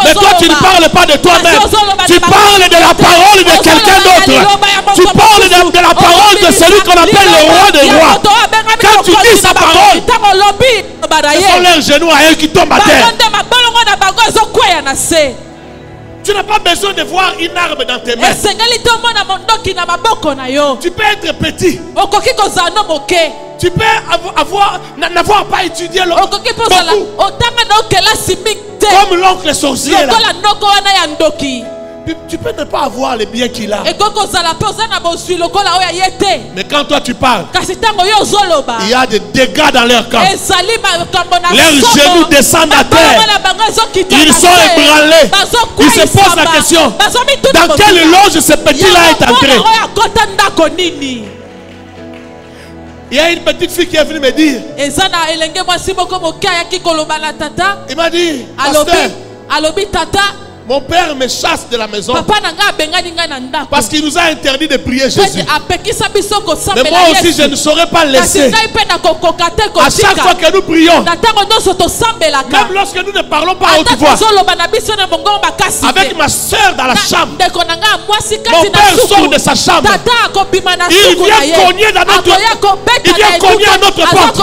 Mais toi, tu ne parles pas de toi-même. Tu parles de la parole de quelqu'un d'autre. Tu parles de la parole de celui qu'on appelle le roi des rois. Quand tu dis sa parole, ce sont leurs genoux à eux qui tombent à terre. Tu n'as pas besoin de voir une arme dans tes mains. Tu peux être petit. Tu peux n'avoir pas étudié beaucoup. Comme l'oncle sorcier là. Tu peux ne pas avoir les biens qu'il a. Mais quand toi tu parles, il y a des dégâts dans leur camp. Leurs genoux descendent à terre. Ils sont ébranlés. Ils se posent la question, dans quelle loge ce petit-là est entré? Il y a une petite fille qui est venue me dire, il m'a dit, pasteur, mon père me chasse de la maison parce qu'il nous a interdit de prier Jésus. Mais moi aussi je ne saurais pas laisser. À chaque fois que nous prions, même lorsque nous ne parlons pas à haute voix, avec ma soeur dans la chambre, mon père sort de sa chambre, il vient cogner dans notre porte. Il vient cogner à notre porte.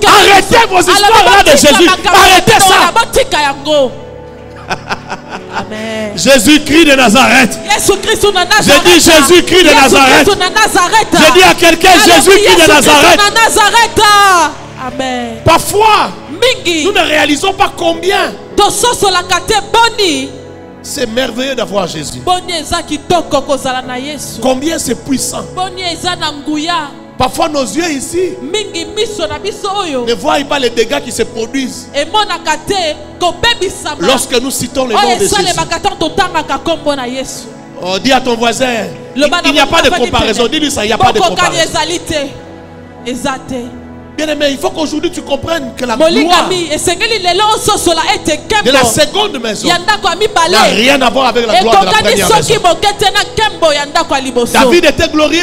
Arrêtez vos histoires là de Jésus. Arrêtez ça. Amen. Jésus-Christ de Nazareth. J'ai dit Jésus-Christ de Nazareth. J'ai dit à quelqu'un Jésus-Christ de Nazareth. Amen. Parfois, nous ne réalisons pas combien c'est merveilleux d'avoir Jésus. Combien c'est puissant. Parfois nos yeux ici ne voient pas les dégâts qui se produisent lorsque nous citons le nom de Jésus. Oh, dis à ton voisin, il n'y a pas de comparaison. Dis-lui ça, il n'y a pas de comparaison. Bien aimé, il faut qu'aujourd'hui tu comprennes que la gloire de la seconde maison n'a rien à voir avec la gloire de la première maison. David était glorieux,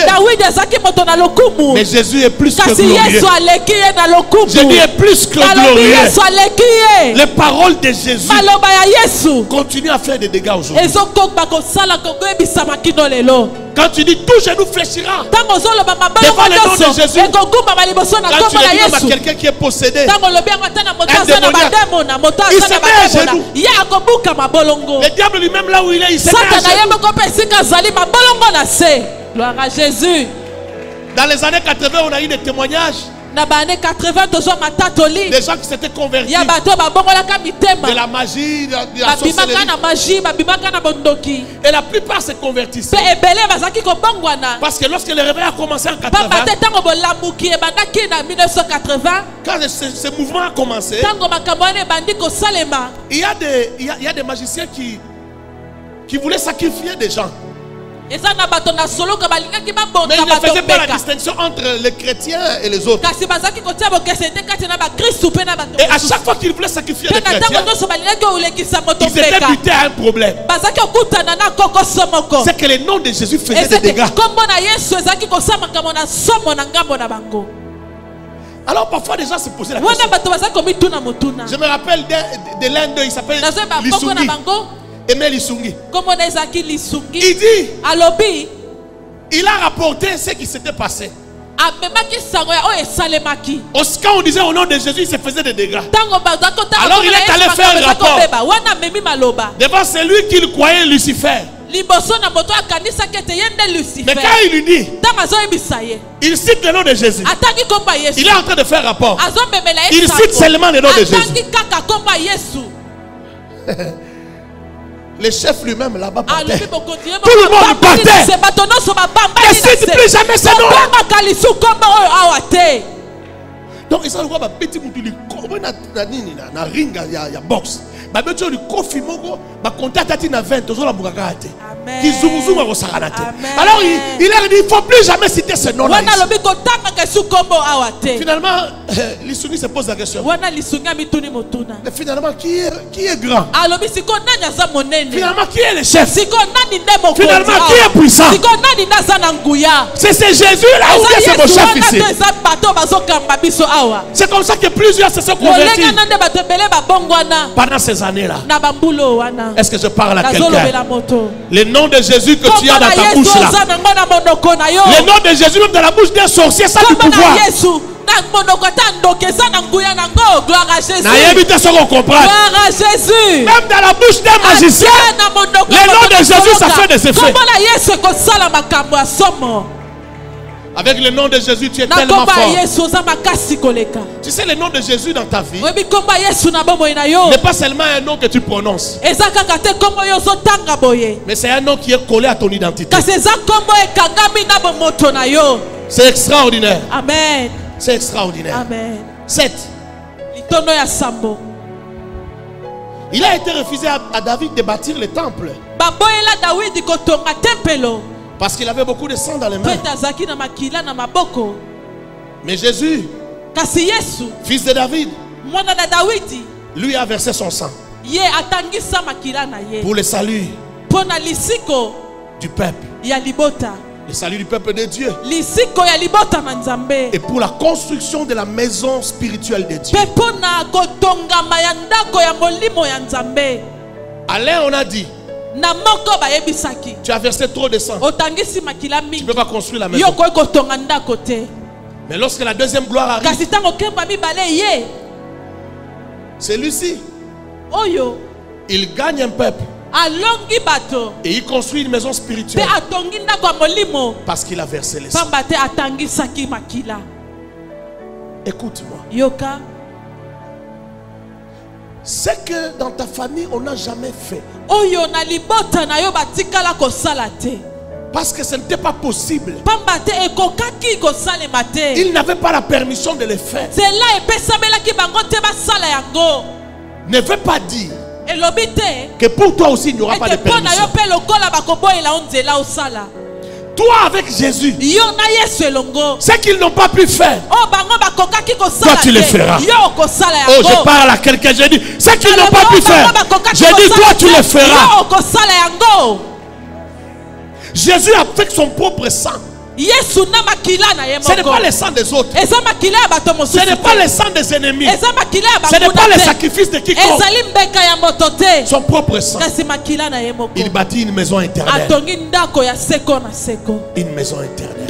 mais Jésus est plus que glorieux. Jésus est plus que glorieux. Les paroles de Jésus continuent à faire des dégâts aujourd'hui. Quand tu dis tout genou fléchira devant le nom de Jésus, quand tu le dis à quelqu'un qui est possédé, un démoniaque, il se met à genoux. Le diable lui-même là où il est, il se met à genoux. Gloire à Jésus. Dans les années 80, on a eu des témoignages. Des gens qui s'étaient convertis de la magie, de la sorcellerie. Et la plupart se convertissaient. Parce que lorsque le réveil a commencé en 80, quand ce mouvement a commencé, il y a des magiciens qui voulaient sacrifier des gens. Mais ils ne faisaient pas la distinction entre les chrétiens et les autres. Et à chaque fois qu'ils voulaient sacrifier les chrétiens, ils étaient butés à un problème. C'est que le nom de Jésus faisait des dégâts. Alors parfois les gens se posaient la question. Je me rappelle de l'un d'eux, il s'appelle Lisungi. Aimé Lisungi. Il dit, il a rapporté ce qui s'était passé. Quand on disait au nom de Jésus, il se faisait des dégâts. Alors il est allé faire un rapport devant celui qu'il croyait Lucifer. Mais quand il lui dit, il cite le nom de Jésus. Il est en train de faire rapport. Il cite seulement le nom de Jésus. Le chef lui-même là-bas partait. Tout le monde partait. Ne cite plus jamais ce nom-là. Donc, il s'en va petit moutuli. Comment na ringa ya box. Ba beto li kofi moko ba contact ati na 20 tozo la bukaka ate. Ki zumuzuma ko sakanate. Alors il a dit il faut plus jamais citer ce nom là. Finalement l'Isuni se pose la question. Mais finalement qui est grand? Finalement qui est le chef? Finalement qui est puissant? C'est Jésus là ou bien c'est mon chef ici? C'est comme ça que plusieurs se sont convertis pendant ces années-là. Est-ce que je parle à quelqu'un? Le nom de Jésus que tu as dans ta bouche là, le nom de Jésus même dans la bouche d'un sorcier, ça du pouvoir. Gloire à Jésus. Même dans la bouche d'un magicien, le nom de Jésus ça fait des effets. Avec le nom de Jésus, tu es tellement fort. Tu sais, le nom de Jésus dans ta vie n'est pas seulement un nom que tu prononces, mais c'est un nom qui est collé à ton identité. C'est extraordinaire. Amen. C'est extraordinaire. Amen. 7. Il a été refusé à David de bâtir le temple parce qu'il avait beaucoup de sang dans les mains. Mais Jésus, fils de David, lui a versé son sang pour le salut du peuple. Le salut du peuple de Dieu. Et pour la construction de la maison spirituelle de Dieu. Alain, on a dit, tu as versé trop de sang. Tu ne peux pas construire la maison. Mais lorsque la deuxième gloire arrive, celui-ci, il gagne un peuple. Et il construit une maison spirituelle parce qu'il a versé le sang. Écoute-moi. C'est que dans ta famille on n'a jamais fait. Parce que ce n'était pas possible. Il n'avait pas la permission de le faire. Ne veut pas dire que pour toi aussi il n'y aura pas de permission. Toi avec Jésus, ce qu'ils n'ont pas pu faire, toi tu le feras. Oh, je parle à quelqu'un, je dis, ce qu'ils n'ont pas pu faire, je dis, toi tu le feras. Jésus a fait son propre sang. Ce n'est pas le sang des autres. Ce n'est pas le sang des ennemis. Ce n'est pas le sacrifice de quiconque. Son propre sang. Il bâtit une maison éternelle. Une maison éternelle.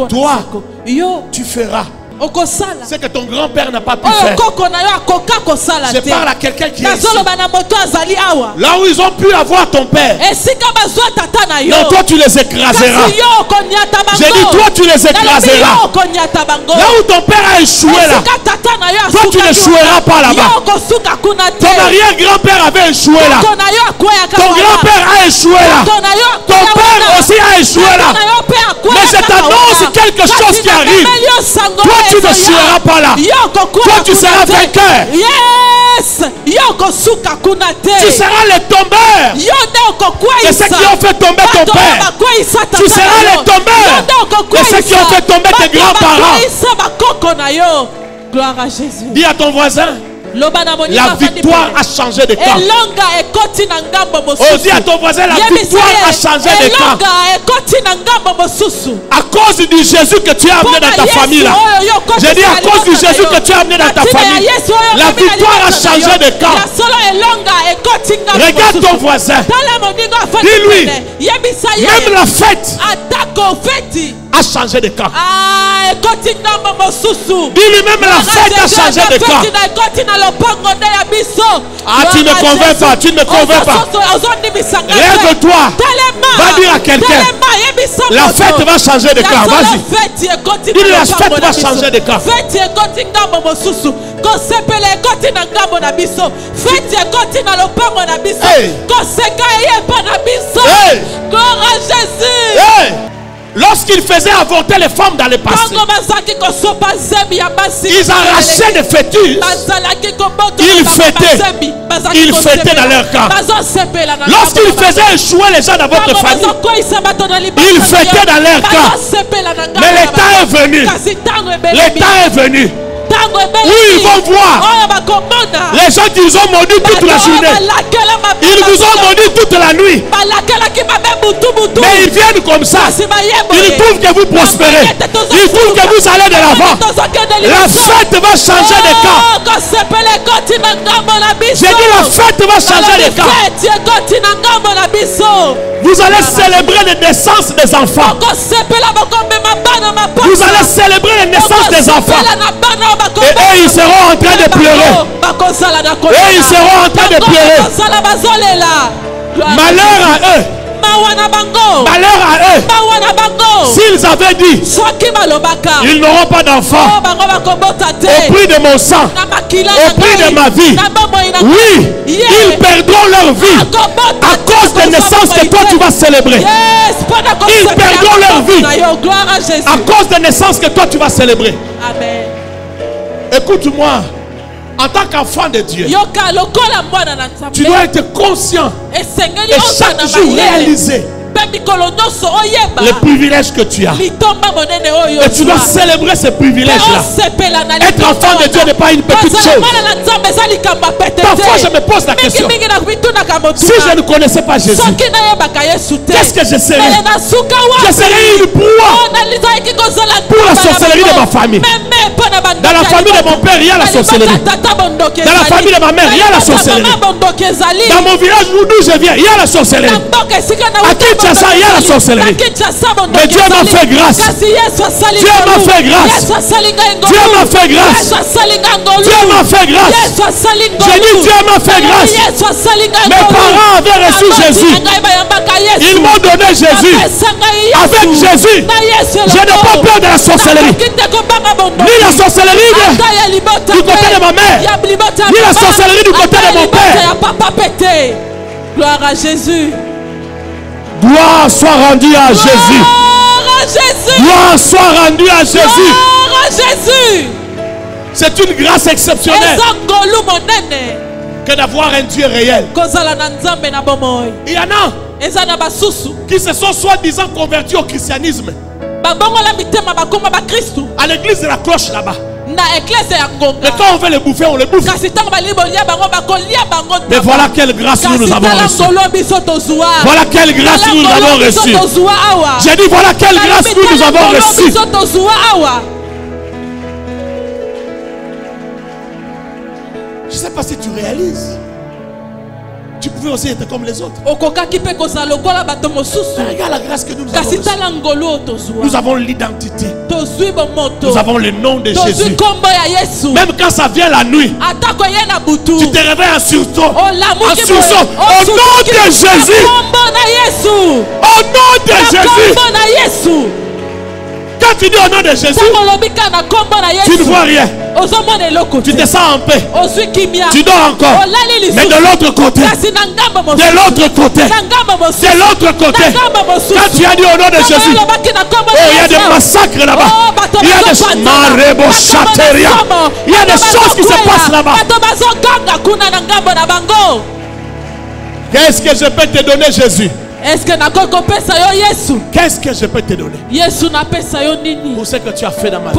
Toi, tu feras ce que ton grand-père n'a pas pu faire. Je parle à quelqu'un qui est ici. Là où ils ont pu avoir ton père, non, toi tu les écraseras. J'ai dit, toi tu les écraseras. Là où ton père a échoué là, toi tu n'échoueras pas là-bas. Ton arrière-grand-père avait échoué là. Ton grand-père a échoué là. Ton père aussi a échoué là. Mais je t'annonce quelque chose qui arrive. Toi tu ne seras pas là. Toi tu seras vainqueur. Tu seras le tombeur de ceux qui ont fait tomber ton père. Tu seras le tombeur de ceux qui ont fait tomber tes grands-parents. Gloire à Jésus. Dis à ton voisin, la victoire a changé de camp. Oh, dis à ton voisin, la victoire a changé de camp. À cause du Jésus que tu as amené dans ta famille là. J'ai dit à cause du Jésus que tu as amené dans ta famille. La victoire a changé de camp. Regarde ton voisin. Dis-lui, même la fête a changé de camp. Dis lui-même, la fête a changé de camp. Ah, tu ne me convaincs pas, tu ne me convaincs pas. Lève-toi. Va dire à quelqu'un, la fête va changer de camp. Vas-y. Dis la fête va changer de camp. Lorsqu'ils faisaient avorter les femmes dans le passé, ils arrachaient des fœtus. Ils fêtaient dans leur camp. Lorsqu'ils faisaient échouer les gens dans votre famille, ils fêtaient dans leur camp. Mais le temps est venu. Le temps est venu. Oui, ils vont voir les gens qui vous ont maudit toute la journée. Ils vous ont maudit toute la nuit. Mais ils viennent comme ça. Ils trouvent que vous prospérez. Ils trouvent que vous allez de l'avant. La fête va changer de camp. J'ai dit la fête va changer de camp. Vous allez célébrer les naissances des enfants. Vous allez célébrer les naissances des enfants. Et eux, ils seront en train de pleurer. Et ils seront en train de pleurer. Malheur à eux. Malheur à eux. S'ils avaient dit, ils n'auront pas d'enfants au prix de mon sang, au prix de ma vie. Oui, ils perdront leur vie à cause des naissances que toi tu vas célébrer. Ils perdront leur vie à cause des naissances que toi tu vas célébrer. Amen. Écoute-moi, en tant qu'enfant de Dieu, tu dois être conscient et chaque jour réaliser les privilèges que tu as. Et tu dois célébrer ces privilèges-là. Être enfant de Dieu n'est pas une petite chose. Parfois je me pose la question, si je ne connaissais pas Jésus, qu'est-ce que je serais? Je serais une proie pour la sorcellerie de ma famille. Dans la famille de mon père, il y a la sorcellerie. Dans la famille de ma mère, il y a la sorcellerie. Dans mon village d'où je viens, il y a la sorcellerie. À Kinshasa, il y a la sorcellerie. Mais Dieu m'a fait grâce. Dieu m'a fait grâce. Dieu m'a fait grâce. Dieu m'a fait grâce. J'ai dit Dieu m'a fait grâce. Mes parents avaient reçu Jésus. Ils m'ont donné Jésus. Avec Jésus, je n'ai pas peur de la sorcellerie. Ni la sorcellerie du côté de ma mère, ni la sorcellerie du côté de mon père. Gloire à Jésus. Gloire soit rendue à Jésus. Gloire soit rendue à Jésus. C'est une grâce exceptionnelle que d'avoir un Dieu réel. Il y en a qui se sont soi-disant convertis au christianisme à l'église de la cloche là-bas. Mais quand on veut les bouffer, on les bouffe. Mais voilà quelle grâce nous avons reçue. Voilà quelle grâce nous avons reçue. J'ai dit voilà quelle grâce nous avons reçue. Je ne sais pas si tu réalises. Tu pouvais aussi être comme les autres. Regarde la grâce que nous avons reçue. Nous avons l'identité. Nous avons le nom de Jésus. Même quand ça vient la nuit, tu te réveilles en sursaut. En sursaut. Au nom de Jésus. Au nom de Jésus. Quand tu dis au nom de Jésus, tu ne vois rien. Tu te sens en paix. Tu dors encore. Mais de l'autre côté, quand tu as dit au nom de Jésus, oh, il y a des massacres là-bas. Il y a des il y a des choses qui se passent là-bas. Qu'est-ce que je peux te donner, Jésus? Qu'est-ce que je peux te donner pour ce que tu as fait dans ma vie?